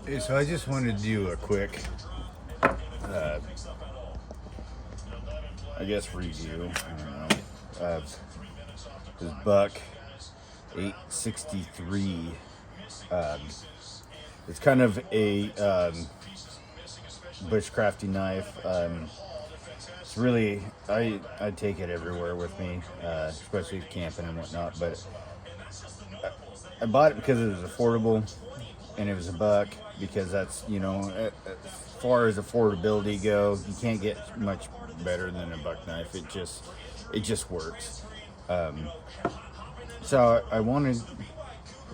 So I just wanted to do a quick, uh, I guess, review. I don't know, of this buck 863. Um, it's kind of a bushcrafty knife. It's really I take it everywhere with me, especially camping and whatnot. But I bought it because it was affordable, and it was a buck because that's as far as affordability go, you can't get much better than a buck knife. It just works. Um, so I wanted,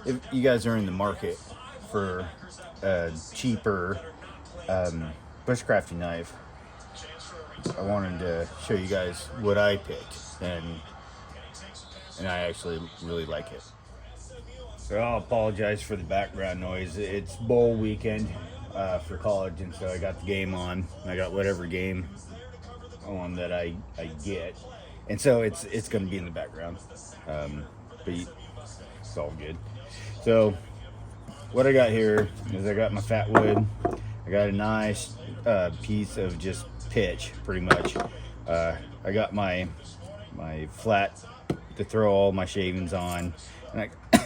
if you guys are in the market for a cheaper bushcrafty knife, I wanted to show you guys what I picked, and I actually really like it. So I'll apologize for the background noise. It's bowl weekend for college, and so I got the game on. I got whatever game on that I get, and so it's going to be in the background, but it's all good. So what I got here is I got my fat wood. I got a nice piece of just pitch, pretty much. I got my flat to throw all my shavings on,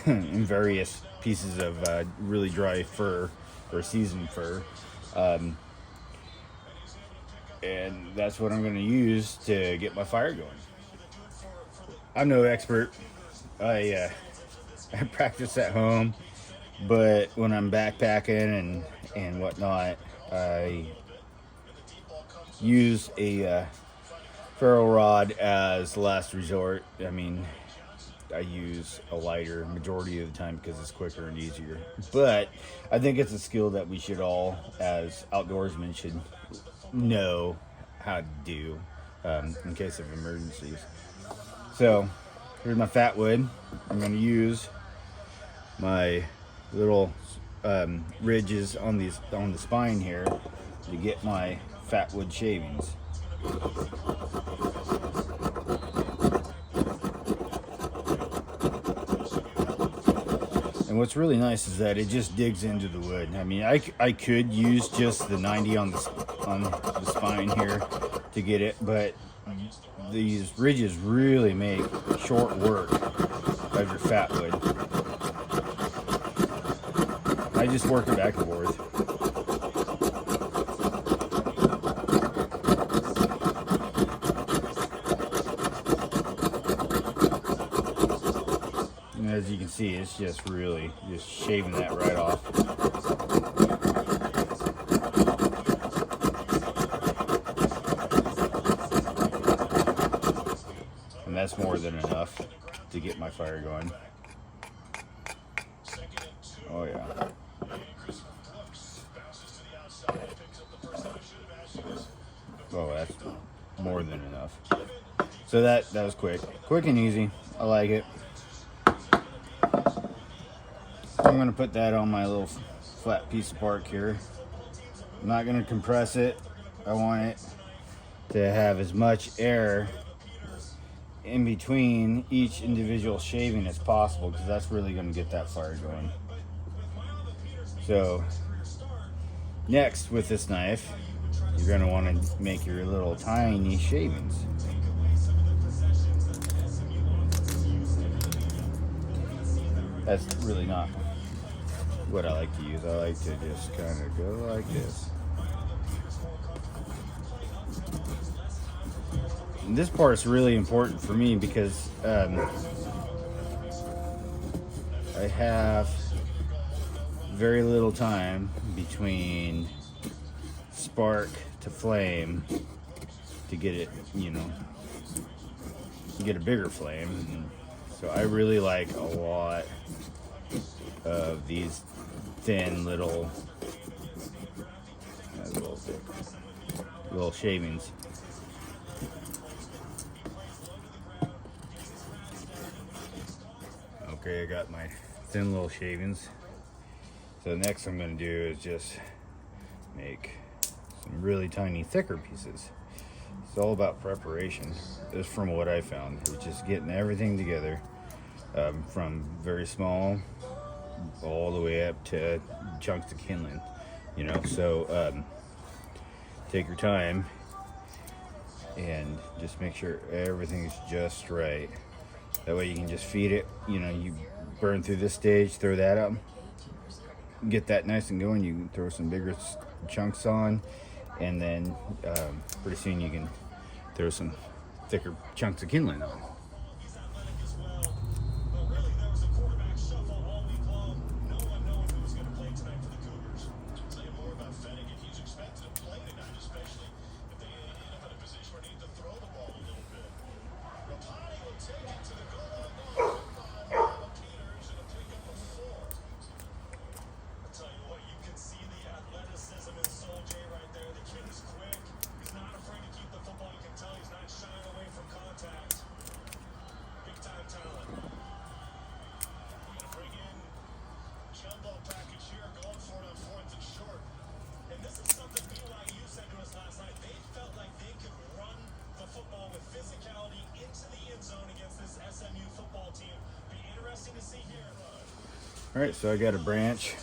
and various pieces of really dry fur or seasoned fur. And that's what I'm going to use to get my fire going. I'm no expert. I I practice at home, but when I'm backpacking and whatnot, I use a ferro rod as last resort. I mean, I use a lighter majority of the time because it's quicker and easier. But I think it's a skill that we should all, as outdoorsmen, should know how to do in case of emergencies. So here's my fat wood. I'm going to use my little ridges on the spine here to get my fat wood shavings. And what's really nice is that it just digs into the wood. I mean, I could use just the 90 on the spine here to get it, but these ridges really make short work of your fat wood. I just work it back and forth. And as you can see, it's just really just shaving that right off. And that's more than enough to get my fire going. Oh yeah. Oh, that's more than enough. So that was quick and easy. I like it. I'm going to put that on my little flat piece of bark here. I'm not going to compress it. I want it to have as much air in between each individual shaving as possible, because that's really going to get that fire going. So next, with this knife, you're going to want to make your little tiny shavings. That's really not what I like to use. I like to just kind of go like this. And this part is really important for me because I have very little time between spark to flame to get it, get a bigger flame. So I really like a lot of these thin little shavings. Okay, I got my thin little shavings. So next I'm going to do is just make some really tiny thicker pieces. It's all about preparation. This is from what I found. It's just getting everything together, from very small all the way up to chunks of kindling. you know. So take your time and just make sure everything's just right. That way you can just feed it. You know, you burn through this stage, throw that up, get that nice and going. You can throw some bigger chunks on, and then pretty soon you can throw some thicker chunks of kindling on. All right, so I got a branch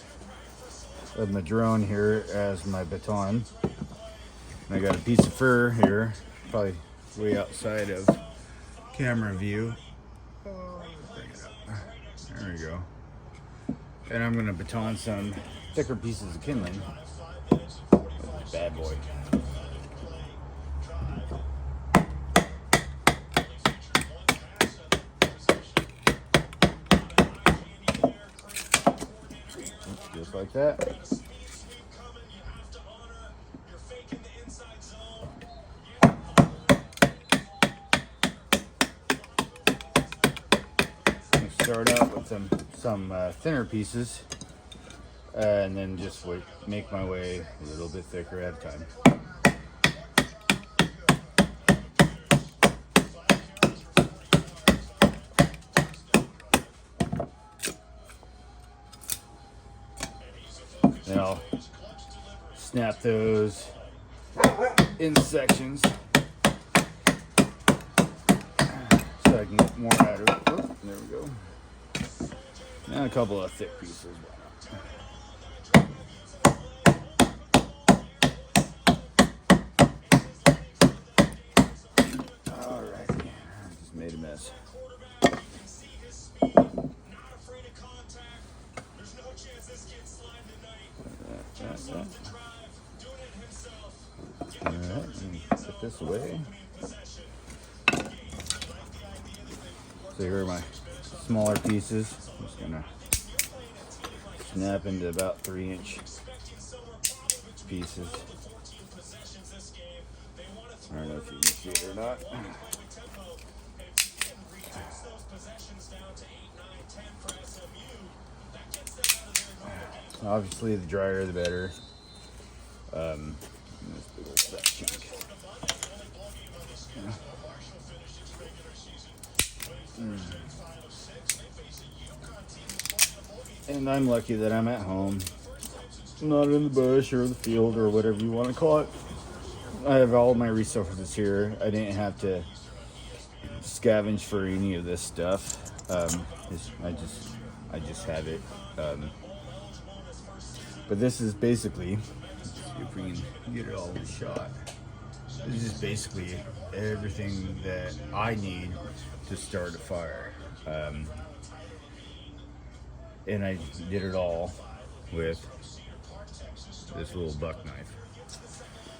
of madrone here as my baton. And I got a piece of fir here, probably way outside of camera view. Bring it up. There we go. And I'm gonna baton some thicker pieces of kindling. Bad boy. Just like that. Start out with some thinner pieces, and then just make my way a little bit thicker at a time. Then I'll snap those in sections so I can get more out of it. Oh, there we go. And a couple of thick pieces. Alright, I just made a mess. Alright, put this away. So here are my smaller pieces. I'm just gonna snap into about 3-inch pieces. I don't know if you can see it or not. Obviously, the drier the better. This big old fat chunk. And I'm lucky that I'm at home, not in the bush or the field or whatever you want to call it. I have all my resources here. I didn't have to scavenge for any of this stuff. I just have it. But this is basically, let's see if we can get it all in shot. This is basically everything that I need to start a fire. And I did it all with this little buck knife.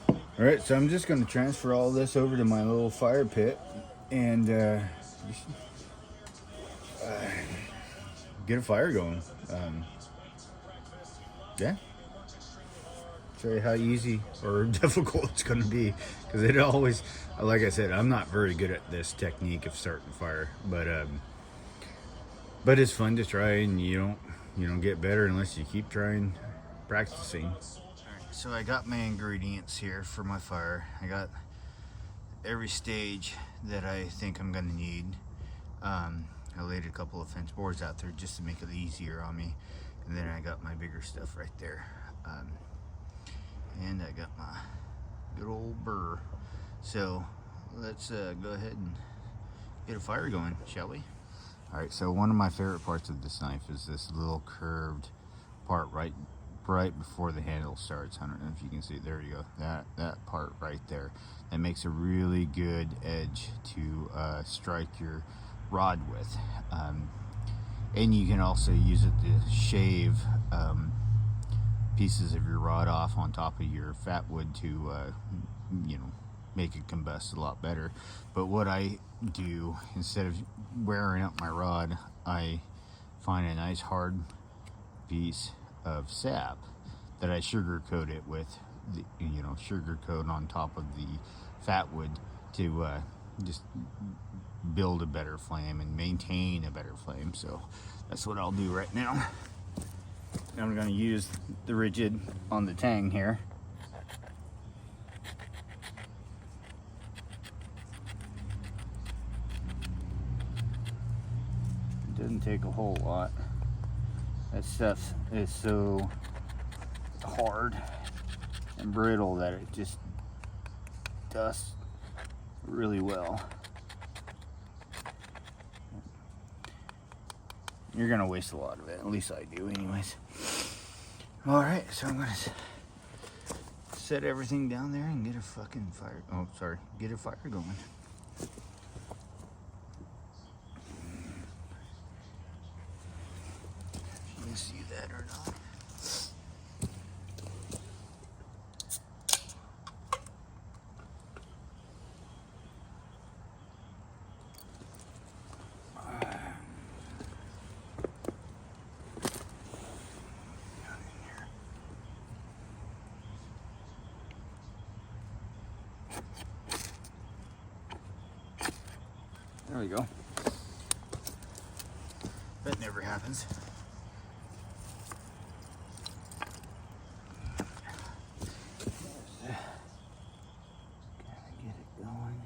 All right, so I'm just going to transfer all this over to my little fire pit and get a fire going. Yeah. Show you how easy or difficult it's going to be, because it always, like I said, I'm not very good at this technique of starting a fire, but it's fun to try, and you don't get better unless you keep trying, practicing. All right, so I got my ingredients here for my fire. I got every stage that I think I'm going to need. I laid a couple of fence boards out there just to make it easier on me, and then I got my bigger stuff right there. And I got my good old burr. So let's go ahead and get a fire going, shall we? All right, so one of my favorite parts of this knife is this little curved part right right before the handle starts. I don't know if you can see. There you go. That part right there. That makes a really good edge to strike your rod with. And you can also use it to shave pieces of your rod off on top of your fat wood to, make it combust a lot better. But what I do, instead of wearing up my rod, I find a nice hard piece of sap that I sugar coat it with, sugar coat on top of the fat wood to just build a better flame and maintain a better flame. So that's what I'll do right now. I'm going to use the rigid on the tang here. It doesn't take a whole lot. That stuff is so hard and brittle that it just dusts really well. You're gonna waste a lot of it, at least I do anyways. Alright, so I'm gonna set everything down there and get a fucking fire, get a fire going. You can see that or not. There we go. That never happens. Gotta get it going.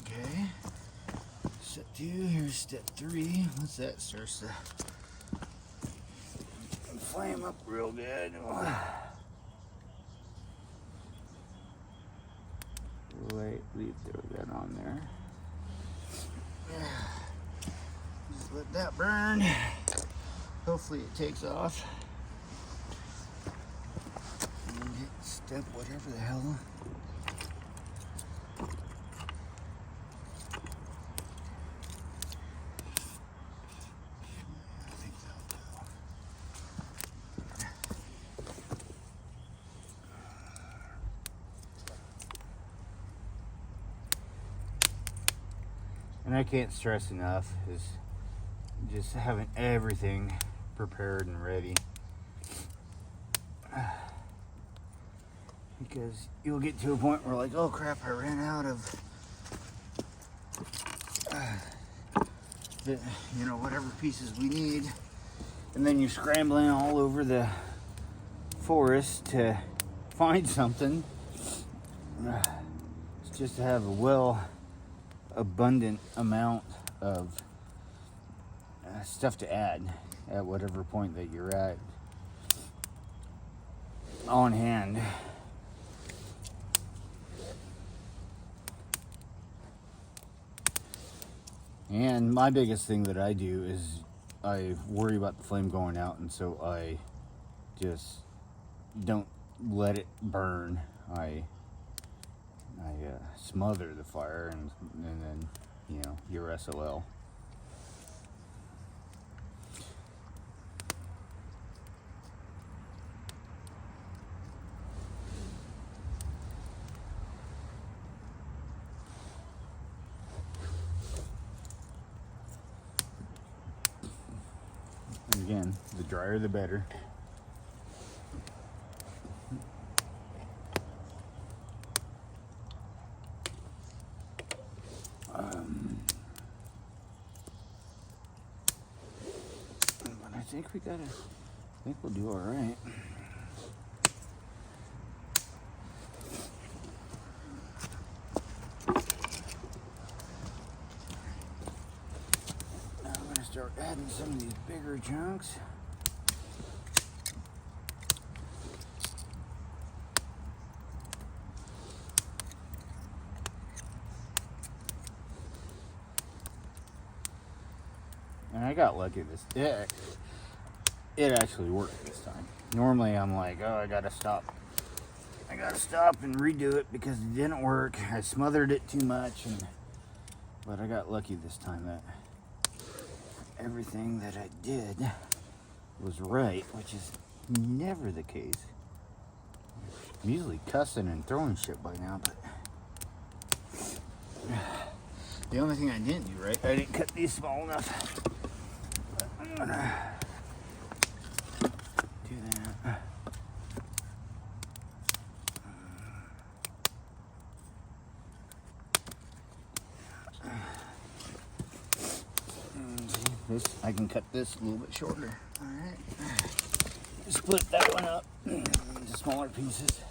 Okay. Step 2, here's step 3. Once that starts to flame up real good. Lightly throw that on there. Just let that burn. Hopefully it takes off. And then hit step whatever the hell. I think that'll do. And I can't stress enough is just having everything prepared and ready. Because you'll get to a point where like, oh crap, I ran out of whatever pieces we need. And then you're scrambling all over the forest to find something. It's just to have a abundant amount of stuff to add at whatever point that you're at on hand. And my biggest thing that I do is I worry about the flame going out, and so I just don't let it burn. I smother the fire and then your SOL. And again, the drier the better. I think we'll do all right. Now I'm going to start adding some of these bigger chunks. And I got lucky this. It actually worked this time. Normally I'm like, oh, I gotta stop and redo it because it didn't work. I smothered it too much, but I got lucky this time that everything that I did was right, which is never the case. I'm usually cussing and throwing shit by now, but the only thing I didn't do right, I didn't cut these small enough. But I'm gonna do that. This, I can cut this a little bit shorter. All right. Split that one up into smaller pieces.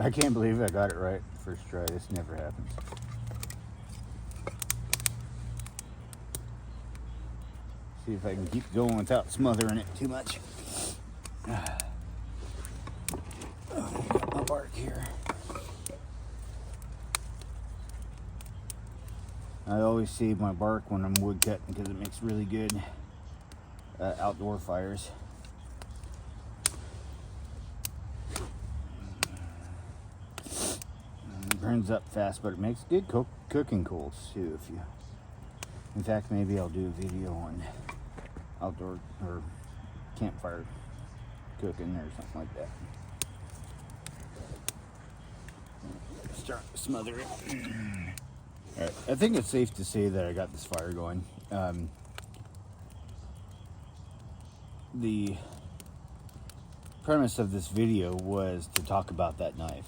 I can't believe I got it right first try. This never happens. See if I can keep going without smothering it too much. My bark here. I always save my bark when I'm wood cutting because it makes really good outdoor fires. It burns up fast, but it makes good cooking coals too. In fact, maybe I'll do a video on outdoor or campfire cooking or something like that. Start to smother it. All right, I think it's safe to say that I got this fire going. The premise of this video was to talk about that knife.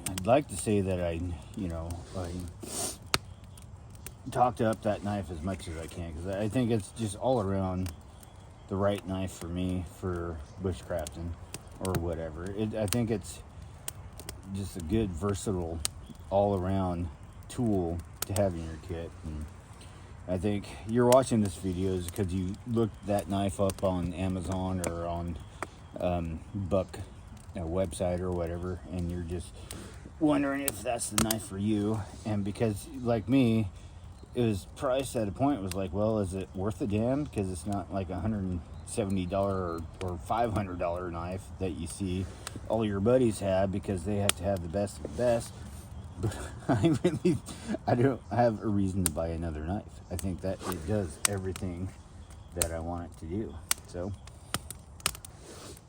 I'd like to say that I talked up that knife as much as I can because I think it's just all around the right knife for me for bushcrafting or whatever. I think it's just a good, versatile, all-around tool to have in your kit. And I think you're watching this video is because you looked that knife up on Amazon or on Buck website or whatever, and you're just wondering if that's the knife for you. And because, like me, it was priced at a point, it was like, well, is it worth a damn? Because it's not like $170 or $500 knife that you see all your buddies have because they have to have the best of the best. But I don't have a reason to buy another knife. I think that it does everything that I want it to do. So,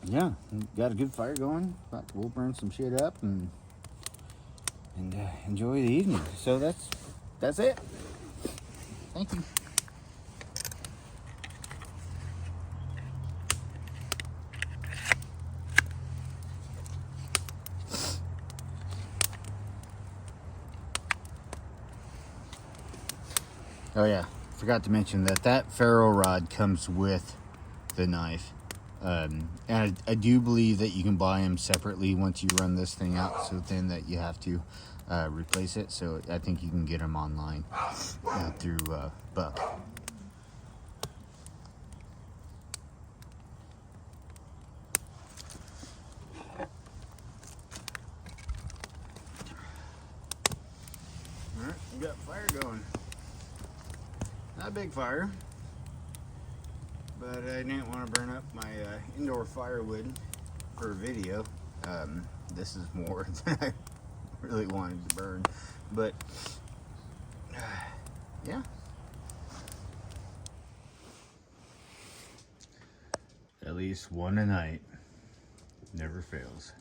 yeah, got a good fire going. We'll burn some shit up and enjoy the evening. So that's it. Thank you. Oh yeah, forgot to mention that ferro rod comes with the knife. And I do believe that you can buy them separately once you run this thing out so thin that you have to replace it. So I think you can get them online through Buck. Alright, we got fire going. Not a big fire, but I didn't want to burn up my indoor firewood for a video. This is more than I really wanted to burn, but yeah. At least one a night never fails.